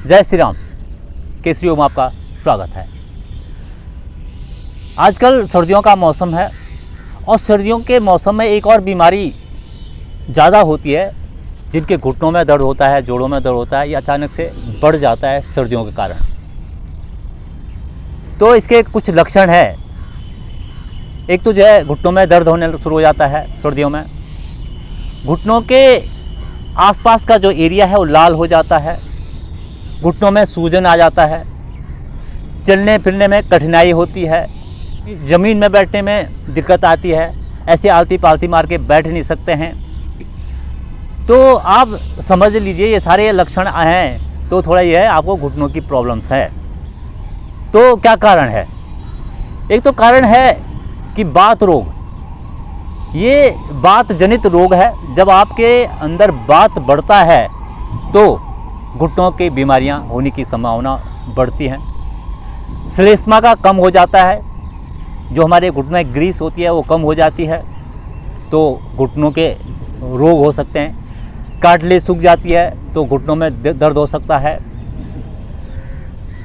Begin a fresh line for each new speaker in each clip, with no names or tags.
जय श्री राम। केसरी में आपका स्वागत है। आजकल सर्दियों का मौसम है और सर्दियों के मौसम में एक और बीमारी ज़्यादा होती है, जिनके घुटनों में दर्द होता है, जोड़ों में दर्द होता है, या अचानक से बढ़ जाता है सर्दियों के कारण। तो इसके कुछ लक्षण हैं। एक तो जो है घुटनों में दर्द होने शुरू हो जाता है सर्दियों में। घुटनों के आसपास का जो एरिया है वो लाल हो जाता है। घुटनों में सूजन आ जाता है। चलने फिरने में कठिनाई होती है। ज़मीन में बैठने में दिक्कत आती है। ऐसे आलती पालती मार के बैठ नहीं सकते हैं। तो आप समझ लीजिए ये सारे लक्षण हैं, तो थोड़ा ये है आपको घुटनों की प्रॉब्लम्स है। तो क्या कारण है? एक तो कारण है कि वात रोग। ये वात जनित रोग है। जब आपके अंदर वात बढ़ता है तो घुटनों की बीमारियां होने की संभावना बढ़ती हैं। श्लेष्मा का कम हो जाता है। जो हमारे घुटनों में ग्रीस होती है वो कम हो जाती है, तो घुटनों के रोग हो सकते हैं। कार्टिलेज सूख जाती है तो घुटनों में दर्द हो सकता है।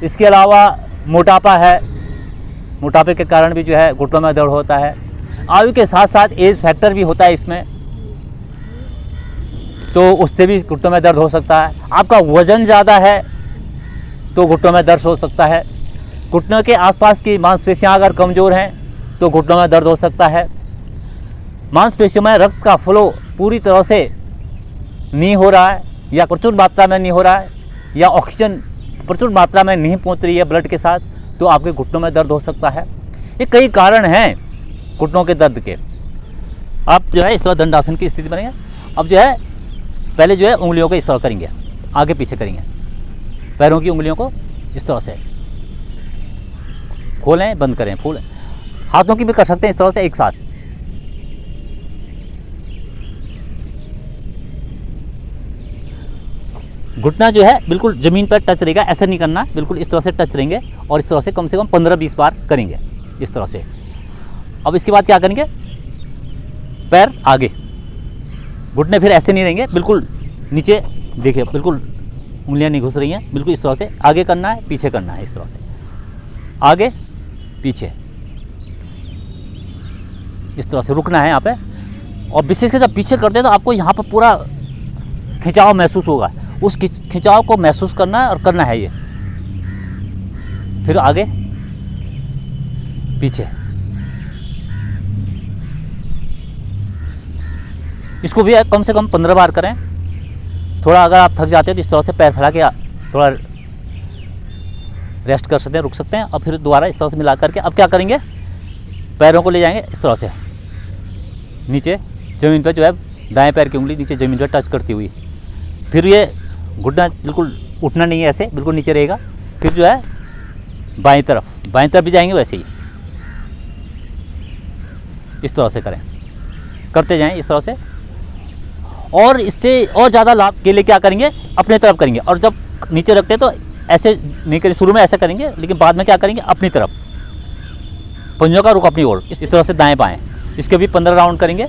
इसके अलावा मोटापा है। मोटापे के कारण भी जो है घुटनों में दर्द होता है। आयु के साथ साथ एज फैक्टर भी होता है इसमें, तो उससे भी घुटनों में दर्द हो सकता है। आपका वज़न ज़्यादा है तो घुटनों में दर्द हो सकता है। घुटनों के आसपास की मांसपेशियां अगर कमज़ोर हैं तो घुटनों में दर्द हो सकता है। मांसपेशियों में रक्त का फ्लो पूरी तरह से नहीं हो रहा है, या प्रचुर मात्रा में नहीं हो रहा है, या ऑक्सीजन प्रचुर मात्रा में नहीं पहुंच रही है ब्लड के साथ, तो आपके घुटनों में दर्द हो सकता है। ये कई कारण हैं घुटनों के दर्द के। आप जो है इस तरह दंडासन की स्थिति बनेंगे। अब जो है पहले जो है उंगलियों को इस तरह करेंगे, आगे पीछे करेंगे। पैरों की उंगलियों को इस तरह से खोलें, बंद करें, फूलें। हाथों की भी कर सकते हैं इस तरह से एक साथ। घुटना जो है बिल्कुल ज़मीन पर टच रहेगा, ऐसा नहीं करना, बिल्कुल इस तरह से टच रहेंगे और इस तरह से कम 15-20 बार करेंगे इस तरह से। अब इसके बाद क्या करेंगे? पैर आगे, घुटने फिर ऐसे नहीं रहेंगे, बिल्कुल नीचे देखिए, बिल्कुल उंगलियां नहीं घुस रही हैं, बिल्कुल इस तरह से आगे करना है, पीछे करना है, इस तरह से आगे पीछे, इस तरह से रुकना है यहाँ पे। और विशेषकर जब पीछे करते हैं तो आपको यहाँ पर पूरा खिंचाव महसूस होगा। उस खिंचाव को महसूस करना है और करना है ये। फिर आगे पीछे, इसको भी कम से कम 15 बार करें। थोड़ा अगर आप थक जाते हैं तो इस तरह से पैर फैला के थोड़ा रेस्ट कर सकते हैं, रुक सकते हैं, और फिर दोबारा इस तरह से मिला करके अब क्या करेंगे? पैरों को ले जाएंगे इस तरह से नीचे ज़मीन पर, जो है दाएं पैर की उंगली नीचे ज़मीन पर टच करती हुई। फिर ये घुटना बिल्कुल उठना नहीं है, ऐसे बिल्कुल नीचे रहेगा। फिर जो है बाएं तरफ भी जाएंगे, वैसे ही इस तरह से करें, करते जाएं इस तरह से। और इससे और ज़्यादा लाभ के लिए क्या करेंगे? अपने तरफ करेंगे। और जब नीचे रखते हैं तो ऐसे नहीं करें, शुरू में ऐसा करेंगे, लेकिन बाद में क्या करेंगे? अपनी तरफ, पंजों का रुख अपनी ओर, इस तरह से दाएं बाएं। इसके भी 15 राउंड करेंगे,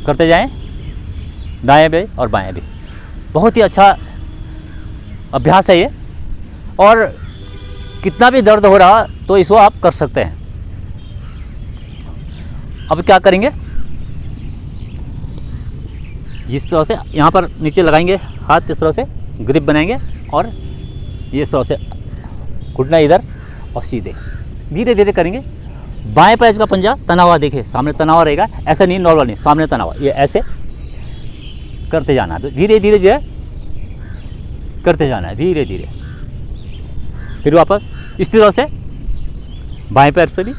करते जाएं, दाएं भी और बाएं भी। बहुत ही अच्छा अभ्यास है ये। और कितना भी दर्द हो रहा तो इसको आप कर सकते हैं। अब क्या करेंगे? इस तरह से यहाँ पर नीचे लगाएंगे हाथ, इस तरह से ग्रिप बनाएंगे, और ये इस तरह से घुटना इधर और सीधे धीरे धीरे करेंगे। बाएं पैर का पंजा तना हुआ, देखिए सामने तना हुआ रहेगा, ऐसा नहीं, नॉर्मल नहीं, सामने तना हुआ, ये ऐसे करते जाना है। धीरे धीरे जो है करते जाना है, धीरे धीरे। फिर वापस इस तरह से बाएं पैर पे भी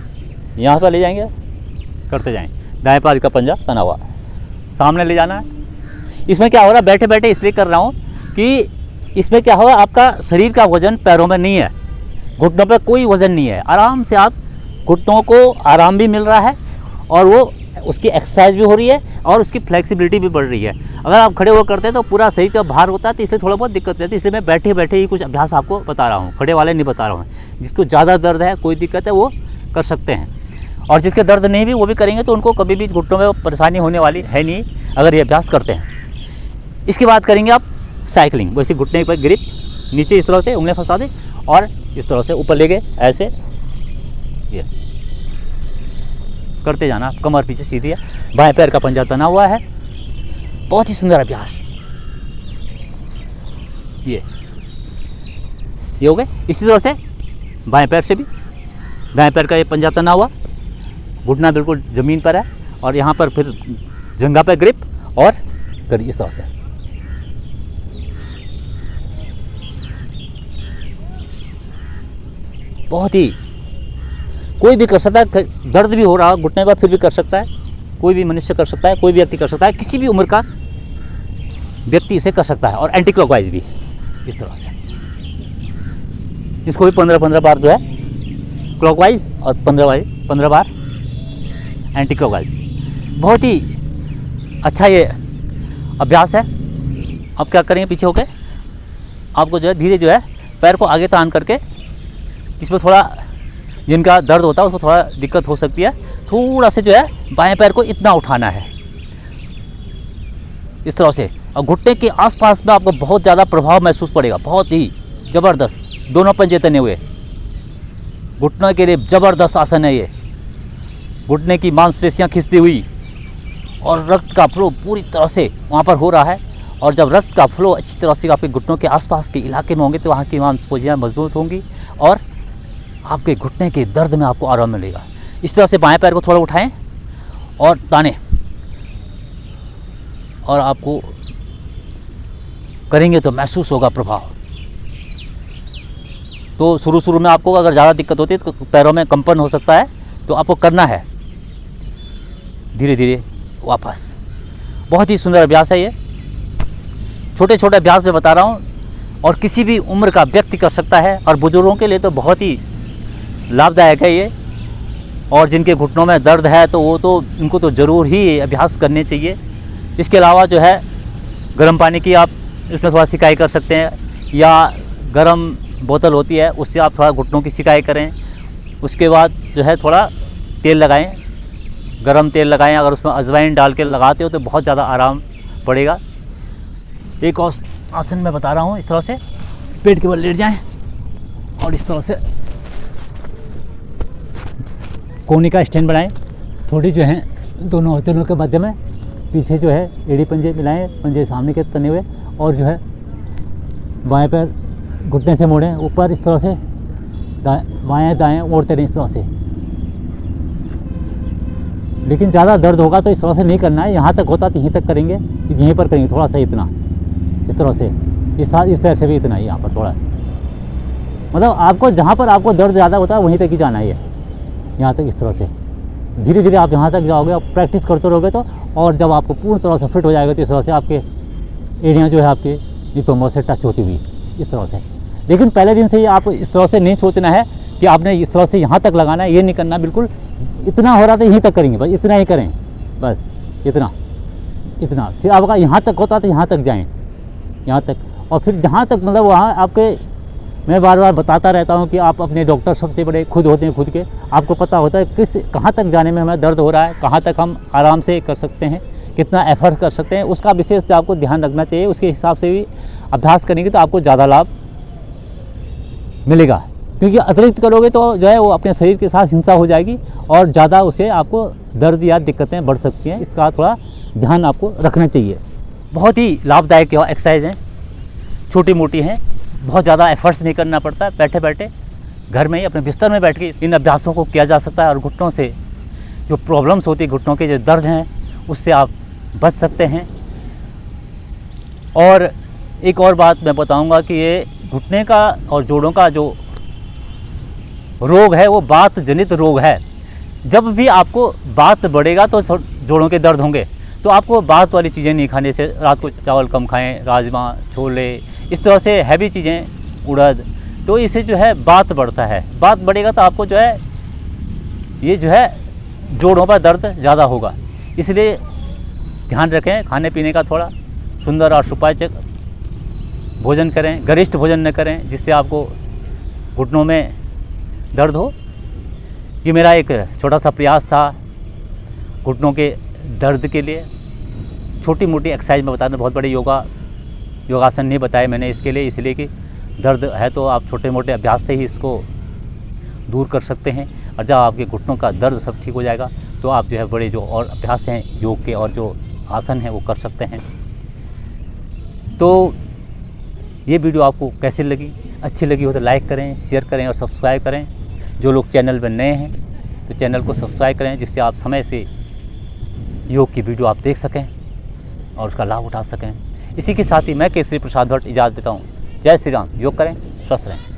यहाँ पर ले जाएंगे, करते जाएं। दाएं पैर का पंजा तना हुआ सामने ले जाना है। इसमें क्या हो रहा है? बैठे बैठे इसलिए कर रहा हूँ कि इसमें क्या होगा, आपका शरीर का वज़न पैरों में नहीं है, घुटनों पे कोई वज़न नहीं है। आराम से आप घुटनों को आराम भी मिल रहा है, और वो उसकी एक्सरसाइज भी हो रही है, और उसकी फ्लेक्सिबिलिटी भी बढ़ रही है। अगर आप खड़े होकर करते हैं तो पूरा शरीर का भार होता है, तो इसलिए थोड़ा बहुत दिक्कत रहती है। इसलिए मैं बैठे बैठे ही कुछ अभ्यास आपको बता रहा हूँ, खड़े वाले नहीं बता रहा हूँ। जिसको ज़्यादा दर्द है, कोई दिक्कत है, वो कर सकते हैं, और जिसके दर्द नहीं भी वो भी करेंगे, तो उनको कभी भी घुटनों में परेशानी होने वाली है नहीं, अगर ये अभ्यास करते हैं। इसके बाद करेंगे आप साइकिलिंग, वैसे घुटने पर ग्रिप, नीचे इस तरह से उंगलियां फंसा दे और इस तरह से ऊपर ले गए, ऐसे ये करते जाना। कमर पीछे सीधी है, बाएं पैर का पंजा तना हुआ है। बहुत ही सुंदर अभ्यास ये हो गए। इसी तरह से बाएं पैर से भी, दाएं पैर का ये पंजा तना हुआ, घुटना बिल्कुल ज़मीन पर है और यहाँ पर फिर जंघा पर ग्रिप और करिए इस तरह से। बहुत ही कोई भी कर सकता है, दर्द भी हो रहा घुटने का फिर भी कर सकता है, कोई भी मनुष्य कर सकता है, कोई भी व्यक्ति कर सकता है, किसी भी उम्र का व्यक्ति इसे कर सकता है। और एंटी क्लॉकवाइज भी इस तरह से, इसको भी 15-15 बार जो है क्लॉकवाइज और 15 बार एंटी क्लॉकवाइज। बहुत ही अच्छा ये अभ्यास है। अब क्या करेंगे, पीछे होके आपको जो है धीरे जो है पैर को आगे तान करके, इसमें थोड़ा जिनका दर्द होता है उसको थोड़ा दिक्कत हो सकती है, थोड़ा से जो है बाएं पैर को इतना उठाना है इस तरह से, और घुटने के आसपास में आपको बहुत ज़्यादा प्रभाव महसूस पड़ेगा, बहुत ही ज़बरदस्त। दोनों पंजे तने हुए, घुटनों के लिए ज़बरदस्त आसन है ये। घुटने की मांसपेशियाँ खिंचती हुई और रक्त का फ्लो पूरी तरह से वहाँ पर हो रहा है। और जब रक्त का फ्लो अच्छी तरह से आपके घुटनों के आसपास के इलाके में होंगे तो वहाँ की मांसपेशियाँ मजबूत होंगी और आपके घुटने के दर्द में आपको आराम मिलेगा। इस तरह से बाएं पैर को थोड़ा उठाएं और ताने, और आपको करेंगे तो महसूस होगा प्रभाव। तो शुरू में आपको अगर ज़्यादा दिक्कत होती है तो पैरों में कंपन हो सकता है, तो आपको करना है धीरे धीरे वापस। बहुत ही सुंदर अभ्यास है ये, छोटे छोटे अभ्यास में बता रहा हूँ, और किसी भी उम्र का व्यक्ति कर सकता है, और बुजुर्गों के लिए तो बहुत ही लाभदायक है ये। और जिनके घुटनों में दर्द है तो वो तो उनको तो ज़रूर ही अभ्यास करने चाहिए। इसके अलावा जो है गर्म पानी की आप इसमें थोड़ा सिकाई कर सकते हैं, या गर्म बोतल होती है उससे आप थोड़ा घुटनों की सिकाई करें। उसके बाद जो है थोड़ा तेल लगाएं, गरम तेल लगाएं, अगर उसमें अजवाइन डाल के लगाते हो तो बहुत ज़्यादा आराम पड़ेगा। एक और आसन मैं बता रहा हूँ, इस तरह से पेट के बल लेट जाएं और इस तरह से कोने का स्टैंड बनाएं। थोड़ी जो है दोनों हथेलियों के मध्य में पीछे जो है एड़ी पंजे मिलाएं, पंजे सामने के तने हुए, और जो है बाएं पैर घुटने से मोड़ें ऊपर इस तरह से, बाएं दाएं मोड़ते रहें इस तरह से। लेकिन ज़्यादा दर्द होगा तो इस तरह से नहीं करना है, यहाँ तक होता तो यहीं तक करेंगे, यहीं पर करेंगे थोड़ा सा इतना, इस तरह से, इस पैर से भी इतना ही, यहाँ पर थोड़ा, मतलब आपको जहाँ पर आपको दर्द ज़्यादा होता है वहीं तक ही जाना है, यहाँ तक इस तरह से। धीरे धीरे आप यहाँ तक जाओगे, आप प्रैक्टिस करते रहोगे तो, और जब आपको पूर्ण तरह से फिट हो जाएगा तो इस तरह से आपके एड़ियाँ जो है आपके नितंबों से टच होती हुई इस तरह से। लेकिन पहले दिन से ही आप इस तरह से नहीं सोचना है कि आपने इस तरह से यहाँ तक लगाना है, ये नहीं करना बिल्कुल। इतना हो रहा था यहीं तक करेंगे, बस इतना ही करें, बस इतना। फिर आपका यहाँ तक होता तो यहाँ तक जाएँ, यहाँ तक, और फिर जहाँ तक मतलब वहाँ आपके, मैं बार बार बताता रहता हूँ कि आप अपने डॉक्टर सबसे बड़े खुद होते हैं, खुद के आपको पता होता है कहाँ तक जाने में हमें दर्द हो रहा है, कहाँ तक हम आराम से कर सकते हैं, कितना एफर्ट कर सकते हैं, उसका विशेष आपको ध्यान रखना चाहिए। उसके हिसाब से भी अभ्यास करेंगे तो आपको ज़्यादा लाभ मिलेगा, क्योंकि अतिरिक्त करोगे तो जो है वो अपने शरीर के साथ हिंसा हो जाएगी और ज़्यादा उसे आपको दर्द या दिक्कतें बढ़ सकती हैं। इसका थोड़ा ध्यान आपको रखना चाहिए। बहुत ही लाभदायक एक्सरसाइज हैं, छोटी मोटी हैं, बहुत ज़्यादा एफर्ट्स नहीं करना पड़ता है, बैठे बैठे घर में ही अपने बिस्तर में बैठ के इन अभ्यासों को किया जा सकता है। और घुटनों से जो प्रॉब्लम्स होती है, घुटनों के जो दर्द हैं, उससे आप बच सकते हैं। और एक और बात मैं बताऊंगा कि ये घुटने का और जोड़ों का जो रोग है वो बात जनित रोग है। जब भी आपको बात बढ़ेगा तो जोड़ों के दर्द होंगे, तो आपको बात वाली चीज़ें नहीं खाने से, रात को चावल कम खाएं, राजमा, छोले, इस तरह से हैवी चीज़ें, उड़द, तो इससे जो है बात बढ़ता है। बात बढ़ेगा तो आपको जो है ये जो है जोड़ों पर दर्द ज़्यादा होगा। इसलिए ध्यान रखें, खाने पीने का थोड़ा सुंदर और सुपाच्य भोजन करें, गरिष्ठ भोजन न करें जिससे आपको घुटनों में दर्द हो। ये मेरा एक छोटा सा प्रयास था घुटनों के दर्द के लिए। छोटी मोटी एक्सरसाइज में बताना, बहुत बड़े योगा योगासन नहीं बताए मैंने इसके लिए, इसलिए कि दर्द है तो आप छोटे मोटे अभ्यास से ही इसको दूर कर सकते हैं। और जब आपके घुटनों का दर्द सब ठीक हो जाएगा तो आप जो है बड़े जो और अभ्यास हैं योग के और जो आसन हैं वो कर सकते हैं। तो ये वीडियो आपको कैसी लगी? अच्छी लगी हो तो लाइक करें, शेयर करें और सब्सक्राइब करें। जो लोग चैनल में नए हैं तो चैनल को सब्सक्राइब करें, जिससे आप समय से योग की वीडियो आप देख सकें और उसका लाभ उठा सकें। इसी के साथ ही मैं केसरी प्रसाद भट्ट इजाज़त देता हूँ। जय श्री राम। योग करें, स्वस्थ रहें।